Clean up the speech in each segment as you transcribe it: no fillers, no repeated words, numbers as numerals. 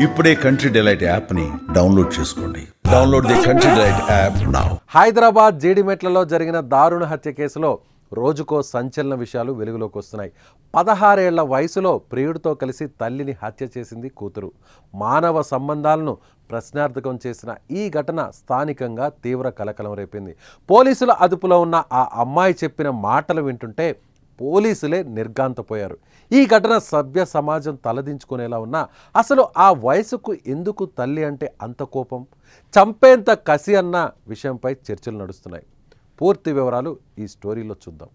ఇప్పుడే Country Delight app ని download చేసుకోండి. Download the Country Delight app now. Hyderabad జీడిమెట్లలో జరిగిన దారుణ హత్య కేసులో రోజుకో సంచలన విషయాలు వెలుగులోకి వస్తున్నాయి. 16 ఏళ్ల వయసులో ప్రియుడితో కలిసి తల్లిని హత్య చేసింది కూతురు. మానవ సంబంధాలను ప్రశ్నార్థకం చేసిన ఈ ఘటన స్థానికంగా తీవ్ర కలకలం రేపింది. పోలీసుల అదుపులో ఉన్న ఆ అమ్మాయి చెప్పిన మాటలు వింటుంటే పోలీసులే నిర్ఘాంతపోయారు. ఈ ఘటన సభ్య సమాజం తలదించుకునేలా ఉన్నా అసలు ఆ వయసుకు ఎందుకు తల్లి అంటే అంత కోపం, చంపేంత కసి అన్న విషయంపై చర్చలు నడుస్తున్నాయి. పూర్తి వివరాలు ఈ స్టోరీలో చూద్దాం.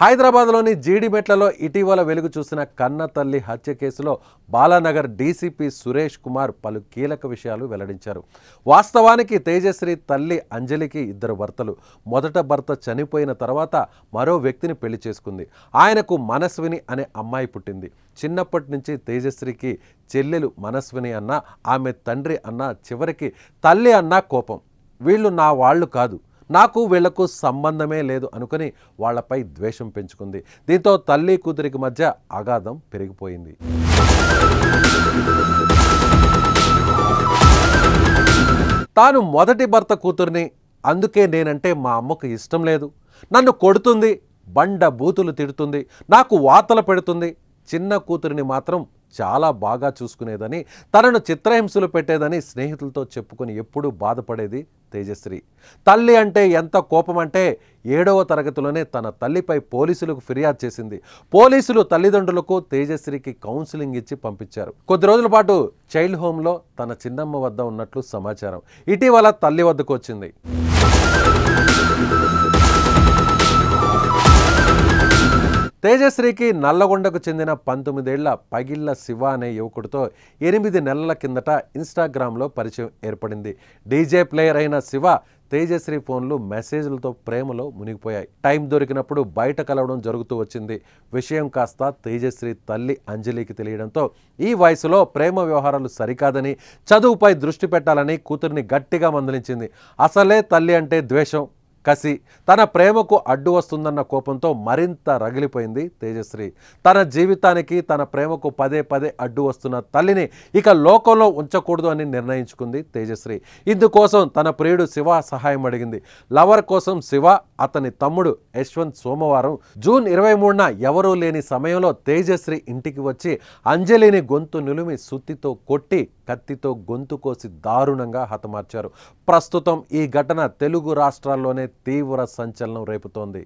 హైదరాబాద్లోని జీడిమెట్లలో ఇటీవల వెలుగు చూసిన కన్న తల్లి హత్య కేసులో బాలానగర్ డీసీపీ సురేష్ కుమార్ పలు కీలక విషయాలు వెల్లడించారు. వాస్తవానికి తేజశ్రీ తల్లి అంజలికి 2 భర్తలు. మొదట భర్త చనిపోయిన తర్వాత మరో వ్యక్తిని పెళ్లి చేసుకుంది. ఆయనకు మనస్విని అనే అమ్మాయి పుట్టింది. చిన్నప్పటి నుంచి తేజశ్రీకి చెల్లెలు మనస్విని అన్న, ఆమె తండ్రి అన్న, చివరికి తల్లి అన్న కోపం. వీళ్ళు నా వాళ్ళు కాదు, నాకు వీళ్లకు సంబంధమే లేదు అనుకుని వాళ్లపై ద్వేషం పెంచుకుంది. దీంతో తల్లి కూతురికి మధ్య అగాధం పెరిగిపోయింది. తాను మొదటి భర్త కూతుర్ని, అందుకే నేనంటే మా అమ్మకు ఇష్టం లేదు, నన్ను కొడుతుంది, బండ బూతులు తిడుతుంది, నాకు వాతలు పెడుతుంది, చిన్న కూతురిని మాత్రం చాలా బాగా చూసుకునేదని, తనను చిత్రహింసలు పెట్టేదని స్నేహితులతో చెప్పుకుని ఎప్పుడూ బాధపడేది తేజశ్రీ. తల్లి అంటే ఎంత కోపం అంటే 7వ తరగతిలోనే తన తల్లిపై పోలీసులకు ఫిర్యాదు చేసింది. పోలీసులు తల్లిదండ్రులకు తేజశ్రీకి కౌన్సిలింగ్ ఇచ్చి పంపించారు. కొద్ది రోజుల పాటు చైల్డ్ హోమ్లో తన చిన్నమ్మ వద్ద ఉన్నట్లు సమాచారం. ఇటీవల తల్లి వద్దకు వచ్చింది. తేజశ్రీకి నల్లగొండకు చెందిన 19 ఏళ్ల పగిళ్ల శివ అనే యువకుడితో 8 నెలల కిందట ఇన్స్టాగ్రామ్లో పరిచయం ఏర్పడింది. డీజే ప్లేయర్ అయిన శివ తేజశ్రీ ఫోన్లు మెసేజ్లతో ప్రేమలో మునిగిపోయాయి. టైం దొరికినప్పుడు బయట కలవడం జరుగుతూ వచ్చింది. విషయం కాస్త తేజశ్రీ తల్లి అంజలికి తెలియడంతో ఈ వయసులో ప్రేమ వ్యవహారాలు సరికాదని, చదువుపై దృష్టి పెట్టాలని కూతురిని గట్టిగా మందలించింది. అసలే తల్లి అంటే ద్వేషం, కసి, తన ప్రేమకు అడ్డు వస్తుందన్న కోపంతో మరింత రగిలిపోయింది తేజశ్రీ. తన జీవితానికి, తన ప్రేమకు పదే పదే అడ్డు వస్తున్న తల్లిని ఇక లోకంలో ఉంచకూడదు అని నిర్ణయించుకుంది తేజశ్రీ. ఇందుకోసం తన ప్రియుడు శివ సహాయం అడిగింది. లవర్ కోసం శివ, అతని తమ్ముడు యశ్వంత్ సోమవారం జూన్ 23న ఎవరూ లేని సమయంలో తేజశ్రీ ఇంటికి వచ్చి అంజలిని గొంతు నిలుమి సుత్తితో కొట్టి కత్తితో గొంతు కోసి దారుణంగా హతమార్చారు. ప్రస్తుతం ఈ ఘటన తెలుగు రాష్ట్రాల్లోనే తీవ్ర సంచలనం రేపుతోంది.